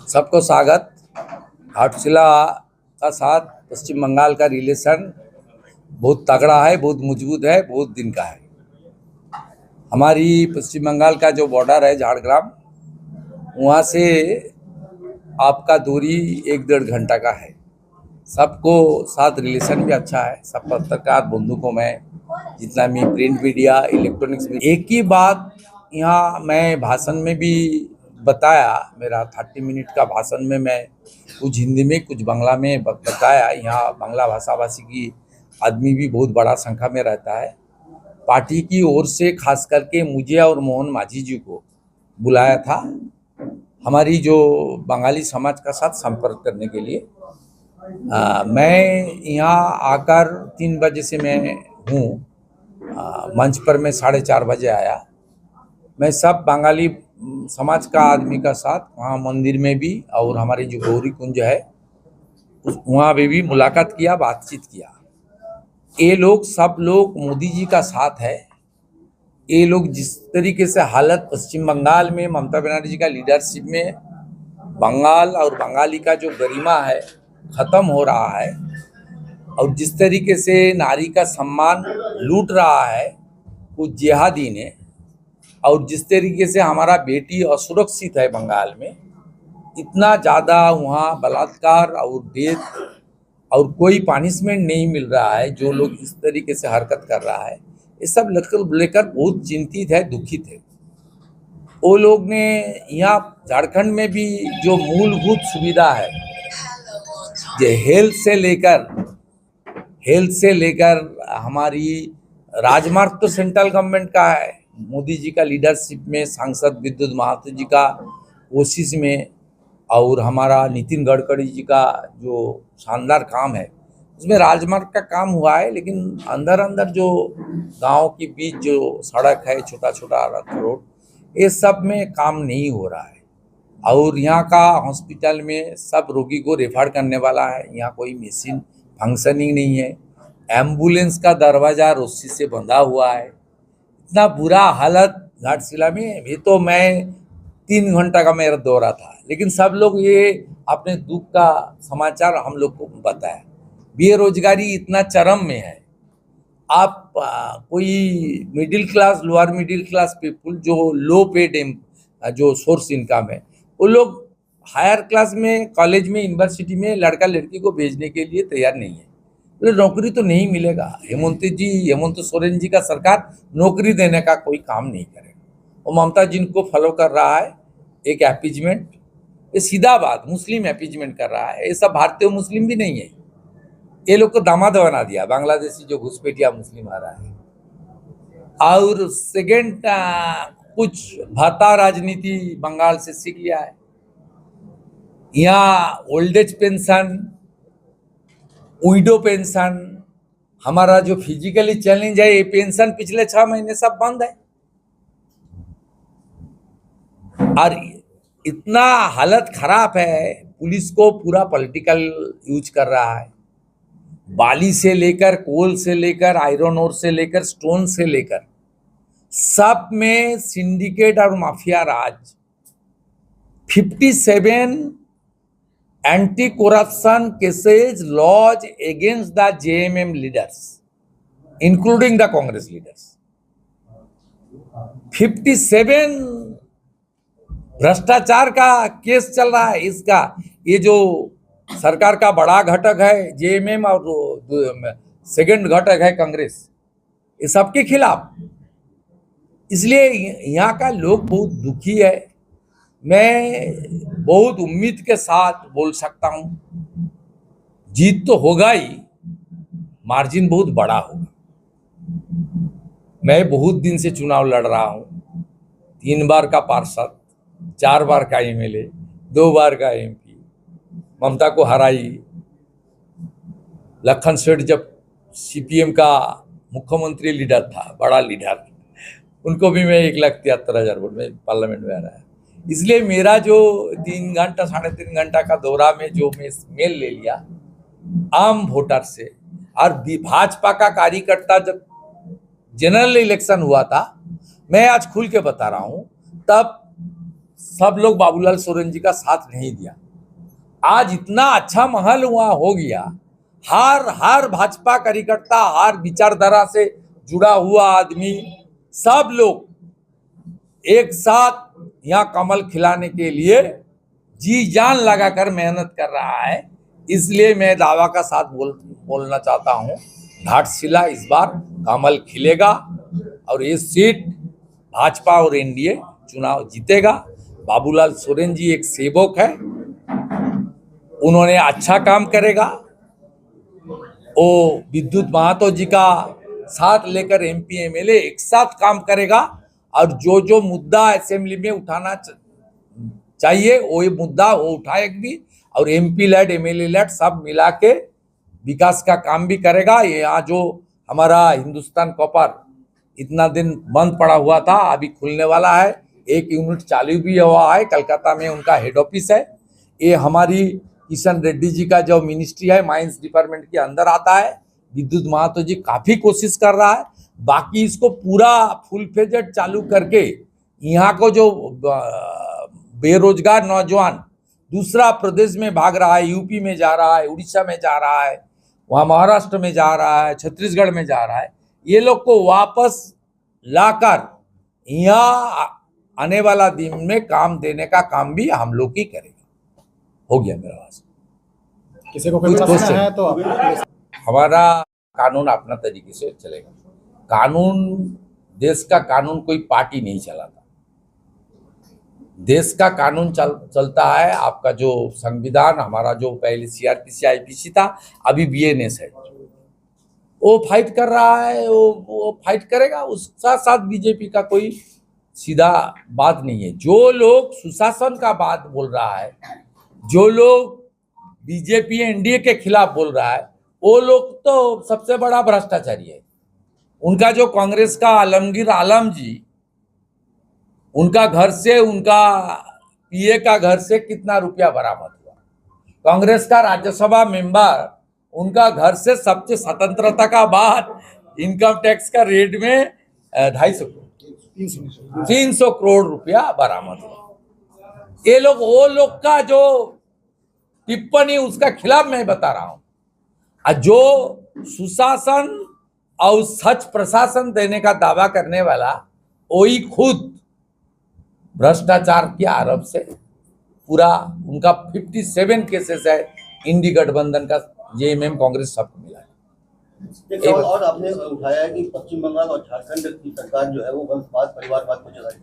सबको स्वागत। घाटशिला का साथ पश्चिम बंगाल का रिलेशन बहुत तगड़ा है, बहुत मजबूत है, बहुत दिन का है। हमारी पश्चिम बंगाल का जो बॉर्डर है झाड़ग्राम, वहाँ से आपका दूरी 1-1.5 घंटा का है। सबको साथ रिलेशन भी अच्छा है। सब पत्रकार बंधु को मैं जितना भी प्रिंट मीडिया, इलेक्ट्रॉनिक्स मीडिया, एक ही बात यहाँ मैं भाषण में भी बताया। मेरा 30 मिनट का भाषण में मैं कुछ हिंदी में कुछ बांग्ला में बताया। यहाँ बांग्ला भाषा भाषी की आदमी भी बहुत बड़ा संख्या में रहता है। पार्टी की ओर से खास करके मुझे और मोहन माझी जी को बुलाया था, हमारी जो बंगाली समाज का साथ संपर्क करने के लिए। मैं यहाँ आकर 3 बजे से मैं हूँ। मंच पर मैं 4:30 बजे आया। मैं सब बंगाली समाज का आदमी का साथ वहाँ मंदिर में भी और हमारी जो गौरी कुंज है वहाँ भी मुलाकात किया, बातचीत किया। ये लोग सब लोग मोदी जी का साथ है। ये लोग जिस तरीके से हालत पश्चिम बंगाल में ममता बनर्जी जी का लीडरशिप में बंगाल और बंगाली का जो गरिमा है खत्म हो रहा है, और जिस तरीके से नारी का सम्मान लूट रहा है वो जिहादी ने, और जिस तरीके से हमारा बेटी असुरक्षित है बंगाल में, इतना ज़्यादा वहाँ बलात्कार और डेथ और कोई पनिशमेंट नहीं मिल रहा है, जो लोग इस तरीके से हरकत कर रहा है, ये सब लेकर बहुत चिंतित है, दुखित है। वो लोग ने यहाँ झारखंड में भी जो मूलभूत सुविधा है, जो हेल्थ से लेकर हमारी राजमार्ग तो सेंट्रल गवर्नमेंट का है, मोदी जी का लीडरशिप में, सांसद विद्युत महातो जी का कोशिश में, और हमारा नितिन गडकरी जी का जो शानदार काम है, उसमें राजमार्ग का काम हुआ है। लेकिन अंदर अंदर जो गांव के बीच जो सड़क है, छोटा छोटा रोड, ये सब में काम नहीं हो रहा है। और यहाँ का हॉस्पिटल में सब रोगी को रेफर करने वाला है, यहाँ कोई मशीन फंक्शनिंग नहीं है। एम्बुलेंस का दरवाज़ा रस्सी से बंधा हुआ है। इतना बुरा हालत घाटशिला में। ये तो मैं 3 घंटा का मेरा दौरा था, लेकिन सब लोग ये अपने दुख का समाचार हम लोग को बताया। बेरोजगारी इतना चरम में है। आप कोई middle class, lower middle class people जो लो पेड जो सोर्स इनकम है, वो लोग हायर क्लास में, कॉलेज में, यूनिवर्सिटी में लड़का लड़की को भेजने के लिए तैयार नहीं है। तो नौकरी तो नहीं मिलेगा। हेमंत सोरेन जी का सरकार नौकरी देने का कोई काम नहीं करेगा। और ममता जी को फॉलो कर रहा है एक एपीजमेंट, ये सीधा बात, मुस्लिम एपीजमेंट कर रहा है। ये सब भारतीय मुस्लिम भी नहीं है, ये लोग को दामाद बना दिया, बांग्लादेशी जो घुसपैठिया मुस्लिम आ रहा है। और सेकेंड, कुछ भाता राजनीति बंगाल से सीख लिया है। यहाँ old age pension, window pension, हमारा जो फिजिकली चैलेंज है, ये पेंशन पिछले 6 महीने सब बंद है। और इतना हालत खराब है, पुलिस को पूरा पॉलिटिकल यूज कर रहा है। बाली से लेकर, कोल से लेकर, आयरन ओर से लेकर, स्टोन से लेकर, सब में सिंडिकेट और माफिया राज। 57 anti corruption cases lodged against the JMM leaders, including the Congress leaders. 57 भ्रष्टाचार का केस चल रहा है इसका। ये जो सरकार का बड़ा घटक है जेएमएम और सेकंड घटक है कांग्रेस, ये सबके खिलाफ। इसलिए यहाँ का लोग बहुत दुखी है। मैं बहुत उम्मीद के साथ बोल सकता हूँ, जीत तो होगा ही, मार्जिन बहुत बड़ा होगा। मैं बहुत दिन से चुनाव लड़ रहा हूँ, 3 बार का पार्षद, 4 बार का एमएलए, 2 बार का एमपी, ममता को हराई। लखन सेठ जब सीपीएम का मुख्यमंत्री लीडर था, बड़ा लीडर, उनको भी मैं 1,73,000 वोट में पार्लियामेंट में हराया। इसलिए मेरा जो 3 घंटा, 3.5 घंटा का दौरा में जो मैं मेल ले लिया आम वोटर से, और भाजपा का कार्यकर्ता, जब जनरल इलेक्शन हुआ था, मैं आज खुल के बता रहा हूँ, तब सब लोग बाबूलाल सोरेन जी का साथ नहीं दिया। आज इतना अच्छा महल वहां हो गया, हर भाजपा कार्यकर्ता, हर विचारधारा से जुड़ा हुआ आदमी, सब लोग एक साथ यहाँ कमल खिलाने के लिए जी जान लगाकर मेहनत कर रहा है। इसलिए मैं दावा का साथ बोलना चाहता हूँ, घाटशिला इस बार कमल खिलेगा और ये सीट भाजपा और एनडीए चुनाव जीतेगा। बाबूलाल सोरेन जी एक सेवक है, उन्होंने अच्छा काम करेगा। वो विद्युत महतो जी का साथ लेकर एमपी एमएलए एक साथ काम करेगा और जो जो मुद्दा असेंबली में उठाना चाहिए वो मुद्दा वो उठाएगा भी, और एमपी लेड एमएलए लेड सब मिला के विकास का काम भी करेगा। ये यहाँ जो हमारा हिंदुस्तान कॉपर इतना दिन बंद पड़ा हुआ था, अभी खुलने वाला है। एक यूनिट चालू भी हुआ है, कलकत्ता में उनका हेड ऑफिस है। ये हमारी किशन रेड्डी जी का जो मिनिस्ट्री है, माइंस डिपार्टमेंट के अंदर आता है। विद्युत महतो जी काफी कोशिश कर रहा है। बाकी इसको पूरा फुल फेजेड चालू करके यहाँ को जो बेरोजगार नौजवान दूसरा प्रदेश में भाग रहा है, यूपी में जा रहा है, उड़ीसा में जा रहा है, वहाँ महाराष्ट्र में जा रहा है, छत्तीसगढ़ में जा रहा है, ये लोग को वापस लाकर यहाँ आने वाला दिन में काम देने का काम भी हम लोग ही करेंगे। हो गया मेरा बात। किसी को कोई प्रश्न है तो हमारा कानून अपना तरीके से चलेगा। कानून, देश का कानून कोई पार्टी नहीं चलाता। देश का कानून चलता है आपका जो संविधान, हमारा जो पहले सीआरपीसी आईपीसी था, अभी बीएनएस है। वो फाइट कर रहा है, वो फाइट करेगा। उसका साथ बीजेपी का कोई सीधा बात नहीं है। जो लोग सुशासन का बात बोल रहा है, जो लोग बीजेपी एनडीए के खिलाफ बोल रहा है, वो लोग तो सबसे बड़ा भ्रष्टाचारी है। उनका जो कांग्रेस का आलमगीर आलम जी, उनका घर से, उनका पीए का घर से कितना रुपया बरामद हुआ। कांग्रेस का राज्यसभा मेंबर, उनका घर से सबसे स्वतंत्रता का बाद इनकम टैक्स का रेट में 300 करोड़ रुपया बरामद हुआ। ये लोग, वो लोग का जो टिप्पणी उसका खिलाफ मैं बता रहा हूं। जो सुशासन और सच प्रशासन देने का दावा करने वाला, वही खुद भ्रष्टाचार के आरोप से पूरा उनका 57 केसेस है। इंडी गठबंधन का, जेएमएम, कांग्रेस सबको मिला है। एक सवाल और आपने उठाया है कि पश्चिम बंगाल और झारखंड की सरकार जो है वो वंशवाद परिवारवाद को चलाएगी।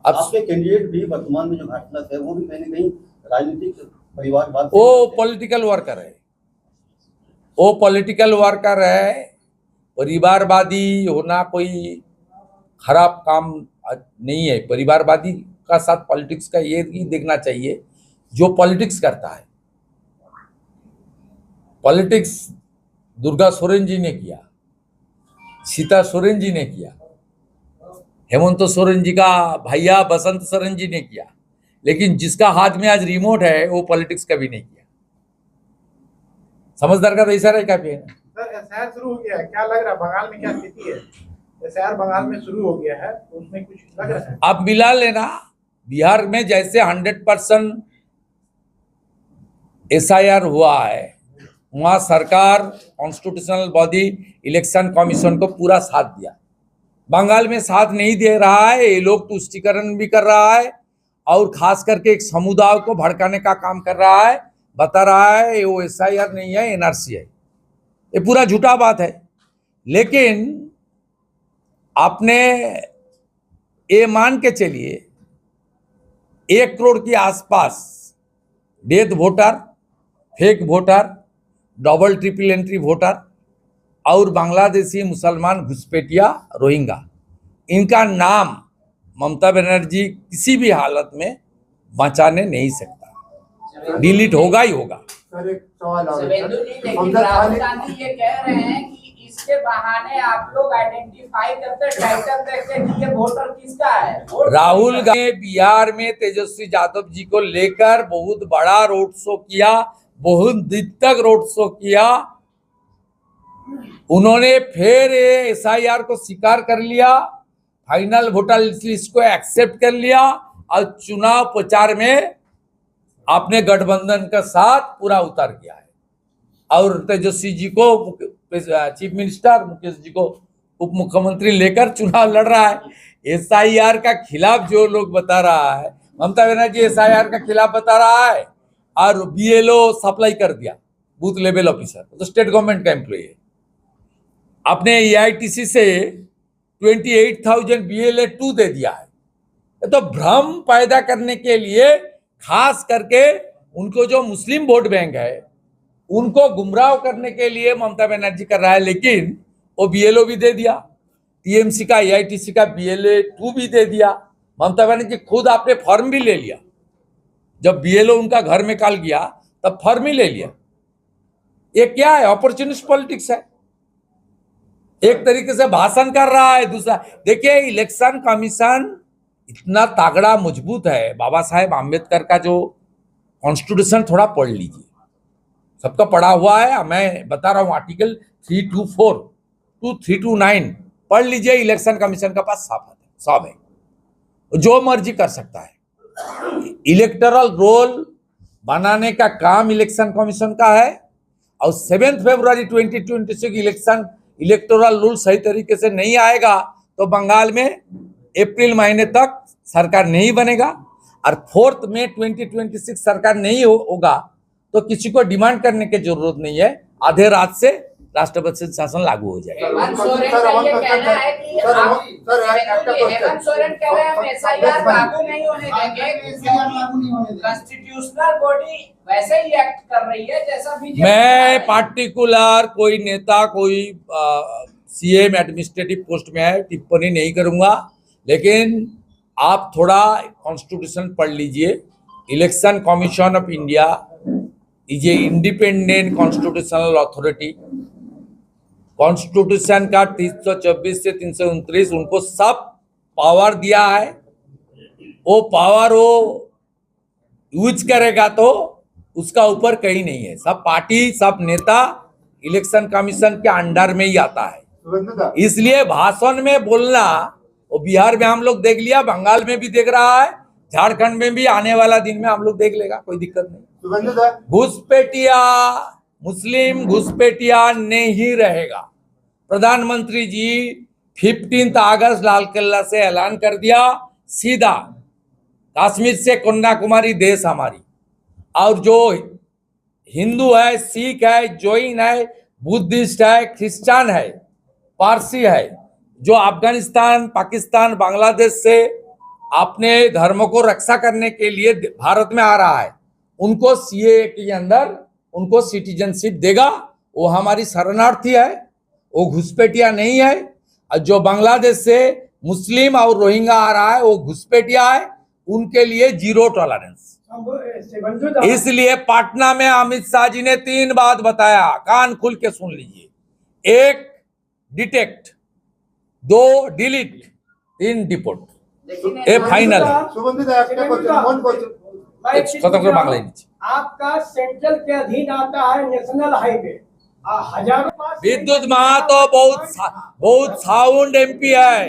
अब आपके कैंडिडेट भी वर्तमान में जो घाटला है वो भी कहीं न कहीं राजनीतिक परिवारवाद, वो पॉलिटिकल वर्कर है, वो पॉलिटिकल वर्कर है। परिवारवादी होना कोई खराब काम नहीं है। परिवारवादी का साथ पॉलिटिक्स का ये ही देखना चाहिए, जो पॉलिटिक्स करता है। पॉलिटिक्स दुर्गा सोरेन जी ने किया, सीता सोरेन जी ने किया, हेमंत सोरेन जी का भैया बसंत सोरेन जी ने किया, लेकिन जिसका हाथ में आज रिमोट है वो पॉलिटिक्स कभी नहीं किया। समझदार का तो इशारा है। क्या एसआईआर शुरू हो गया है, क्या लग रहा है बंगाल में क्या स्थिति है? एसआईआर बंगाल में शुरू हो गया है, उसमें कुछ लग रहा है? आप मिला लेना, बिहार में जैसे 100% एसआईआर हुआ है, वहां सरकार कॉन्स्टिट्यूशनल बॉडी इलेक्शन कमीशन को पूरा साथ दिया। बंगाल में साथ नहीं दे रहा है, ये लोग तुष्टिकरण भी कर रहा है और खास करके एक समुदाय को भड़काने का काम कर रहा है। बता रहा है वो एसआईआर नहीं है, एनआरसी है। ये पूरा झूठा बात है। लेकिन आपने ये मान के चलिए 1 करोड़ के आसपास death voter, fake voter, double triple entry voter और बांग्लादेशी मुसलमान घुसपैठिया रोहिंगा, इनका नाम ममता बनर्जी किसी भी हालत में बचाने नहीं सकता। डिलीट होगा ही होगा। सर एक सवाल और है, लेकिन राहुल गांधी ये कह रहे हैं कि इसके बहाने आप लोग आइडेंटिफाई करते, टाइटल देखते कि ये वोटर किसका है। राहुल गांधी बिहार में तेजस्वी यादव जी को लेकर बहुत बड़ा रोड शो किया, बहुत दिन तक रोड शो किया। उन्होंने फिर एसआईआर को स्वीकार कर लिया, फाइनल वोटर लिस्ट को एक्सेप्ट कर लिया और चुनाव प्रचार में आपने गठबंधन का साथ पूरा उतार किया है। और तेजस्वी जी को चीफ मिनिस्टर, मुकेश जी को उप मुख्यमंत्री लेकर चुनाव लड़ रहा है। एसआईआर का खिलाफ जो लोग बता रहा है, ममता बनर्जी एसआईआर का खिलाफ बता रहा है और बीएलओ सप्लाई कर दिया, बूथ लेवल ऑफिसर, तो स्टेट गवर्नमेंट का एम्प्लॉय है। आपने एआईटीसी से 28,000 BLA 2 दे दिया है। तो भ्रम पैदा करने के लिए, खास करके उनको जो मुस्लिम वोट बैंक है उनको गुमराह करने के लिए ममता बनर्जी कर रहा है। लेकिन वो बीएलओ भी दे दिया, टीएमसी का, एआईटीसी का BLA 2 भी दे दिया। ममता बनर्जी खुद आपने फॉर्म भी ले लिया, जब बीएलओ उनका घर में काल गया तब फॉर्म ही ले लिया। ये क्या है? अपॉर्चुनिस्ट पॉलिटिक्स है। एक तरीके से भाषण कर रहा है। दूसरा देखिए, इलेक्शन कमीशन इतना तागड़ा मजबूत है। बाबा साहेब आम्बेडकर का जो कॉन्स्टिट्यूशन थोड़ा पढ़ लीजिए, सबका पढ़ा हुआ है, मैं बता रहा हूं, आर्टिकल 324 टू 329 पढ़ लीजिए। इलेक्शन कमीशन का पास सब है, जो मर्जी कर सकता है। इलेक्टोरल रोल बनाने का काम इलेक्शन कमीशन का है। और 7 फरवरी 2026 इलेक्शन इलेक्टोरल रूल सही तरीके से नहीं आएगा तो बंगाल में अप्रैल महीने तक सरकार नहीं बनेगा। और 4 मई 2026 सरकार नहीं होगा तो किसी को डिमांड करने की जरूरत नहीं है, आधे रात से राष्ट्रपति शासन लागू हो जाएगा। हेमंत सोरेन का ये कहना है कि हेमंत सोरेन कह रहे हैं हम एसआईआर लागू नहीं होने देंगे, कॉन्स्टिट्यूशनल बॉडी वैसे ही एक्ट कर रही है जैसा बीजेपी। मैं पार्टिकुलर कोई नेता, कोई सीएम एडमिनिस्ट्रेटिव पोस्ट में है, टिप्पणी नहीं करूंगा। लेकिन आप थोड़ा कॉन्स्टिट्यूशन पढ़ लीजिए। Election commission of India is a independent constitutional authority. Constitution का 324 से 329 उनको सब पावर दिया है। वो पावर वो यूज करेगा तो उसका ऊपर कहीं नहीं है। सब पार्टी, सब नेता इलेक्शन कमीशन के अंडर में ही आता है। इसलिए भाषण में बोलना, वो बिहार में हम लोग देख लिया, बंगाल में भी देख रहा है, झारखंड में भी आने वाला दिन में हम लोग देख लेगा, कोई दिक्कत नहीं। घुसपैठिया, मुस्लिम घुसपैठिया नहीं रहेगा। प्रधानमंत्री जी 15 अगस्त लाल किला से ऐलान कर दिया, सीधा कश्मीर से कन्याकुमारी देश हमारी। और जो हिंदू है, सिख है, जैन है, बुद्धिस्ट है, क्रिश्चियन है, पारसी है, जो अफगानिस्तान, पाकिस्तान, बांग्लादेश से अपने धर्म को रक्षा करने के लिए भारत में आ रहा है, उनको सीएए के अंदर उनको सिटीजनशिप देगा। वो हमारी शरणार्थी है, वो घुसपैठिया नहीं है। और जो बांग्लादेश से मुस्लिम और रोहिंग्या आ रहा है वो घुसपैठिया है, उनके लिए जीरो टॉलरेंस। इसलिए पटना में अमित शाह जी ने 3 बात बताया, कान खुल के सुन लीजिए। 1 डिटेक्ट, 2 डिलीट, 3 डिपोर्ट। ये फाइनल है। स्वतंत्र बांग्ला नीचे आपका सेंट्रल के अधीन आता है नेशनल हाईवे, हजारों विद्युत महातो बहुत साउंड एमपी है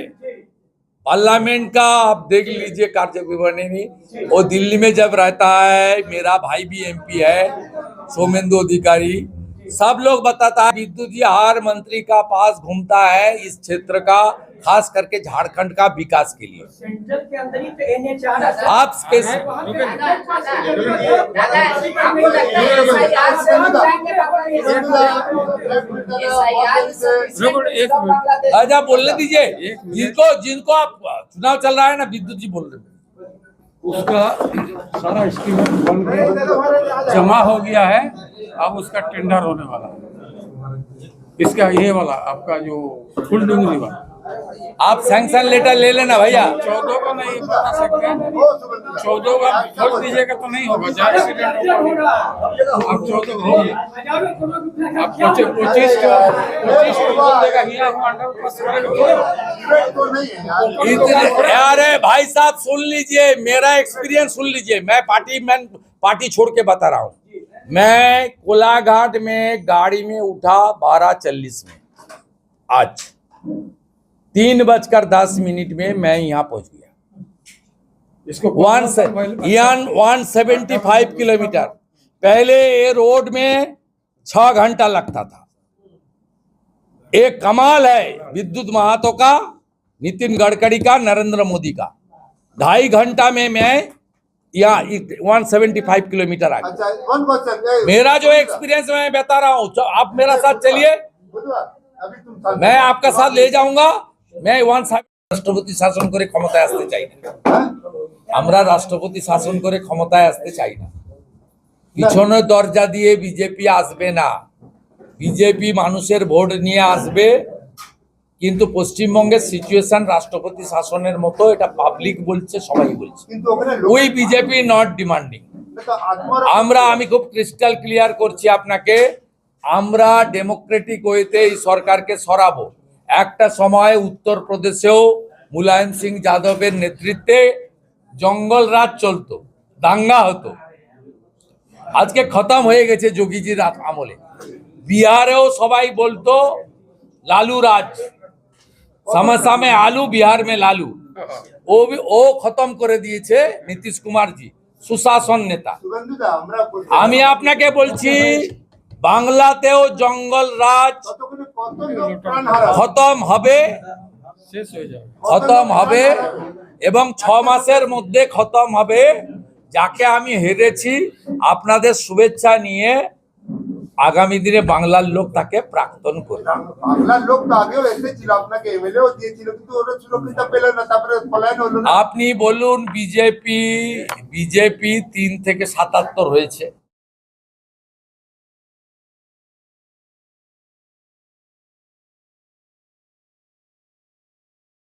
पार्लियामेंट का। आप देख लीजिए कार्य विवरणी। वो दिल्ली में जब रहता है, मेरा भाई भी एमपी है, सोमेंदु अधिकारी, सब लोग बताता है विद्युत जी हर मंत्री का पास घूमता है इस क्षेत्र का, खास करके झारखंड का विकास के लिए। सेंट्रल के अंदर ही तो NH आप अच्छा बोलने दीजिए। जिनको आप चुनाव चल रहा है ना, विद्युत जी बोल रहे हैं, उसका सारा एस्टीमेट बन के जमा हो गया है। अब उसका टेंडर होने वाला है। इसका ये वाला आपका जो फुल डूंगरी वाला, आप सैंक्शन लेटर ले लेना भैया। 14 को नहीं बता सकते, 14 का छोड़ दीजिएगा तो नहीं होगा। जहाँ एक्सीडेंट होगा आप 14 को होगी, आप 25 को बोल देगा हिया हुआ अंडर पास करेगा। अरे भाई साहब सुन लीजिए, मेरा एक्सपीरियंस सुन लीजिए। मैं पार्टी छोड़ के बता रहा हूँ। मैं कोलाघाट में गाड़ी में उठा 12:40 में, आज 3:10 में मैं यहाँ पहुंच गया। इसको 175 किलोमीटर। पहले ये रोड में 6 घंटा लगता था। एक कमाल है विद्युत महातो का, नितिन गडकरी का, नरेंद्र मोदी का। 2.5 घंटा में मैं यहाँ 175 किलोमीटर आ गया। अच्छा, वन क्वेश्चन। मेरा जो एक्सपीरियंस मैं बता रहा हूँ, आप मेरा साथ चलिए, अभी तुम मैं आपका साथ ले जाऊंगा। मैं রাষ্ট্রপতি শাসন করে ক্ষমতায় আসতে চাই না। আমরা রাষ্ট্রপতি শাসন করে ক্ষমতায় আসতে চাই না। পিছনের দরজা দিয়ে বিজেপি আসবে না। বিজেপি মানুষের ভোট নিয়ে আসবে, কিন্তু পশ্চিমবঙ্গের সিচুয়েশন রাষ্ট্রপতি শাসনের মতো, এটা পাবলিক বলছে, সবাই বলছে। কিন্তু ওখানে ওই বিজেপি নট ডিমান্ডিং। আমি খুব ক্রিস্টাল ক্লিয়ার করছি আপনাকে, আমরা ডেমোক্রেটিক ওয়েতে এই সরকারকে সরাবো। একটা সময় উত্তরপ্রদেশেও মুলায়ম সিং যাদবের নেতৃত্বে জঙ্গল রাজ চলতো, দাঙ্গা হতো, আজকে খতম হয়ে গেছে যোগীজির আমলে। বিহারেও সবাই বলতো লালू राज, समस्या में आलू, बिहार में लालू। वो खत्म করে দিয়েছে নীতিশ কুমার জি, সুশাসন নেতা। শুভেন্দুদা, আমরা বলছি, আমি আপনাকে বলছি বাংলাতেও জঙ্গল রাজ ততক্ষণে কত লোক প্রাণ হারাবে? খতম হবে, শেষ হয়ে যাবে। খতম হবে এবং 6 মাসের মধ্যে খতম হবে। যাকে আমি হেরেছি, আপনাদের শুভেচ্ছা নিয়ে আগামী দিনে বাংলার লোক তাকে প্রাক্তন করবে। বাংলার লোক তো আগেও এসেছিল, আপনাকে এমএলএও দিয়েছিল, কিন্তু ওরা সুরক্ষিত পেল না, তারপরে পলায়ন হলো না। আপনি বলুন, বিজেপি 3 থেকে 77 হয়েছে।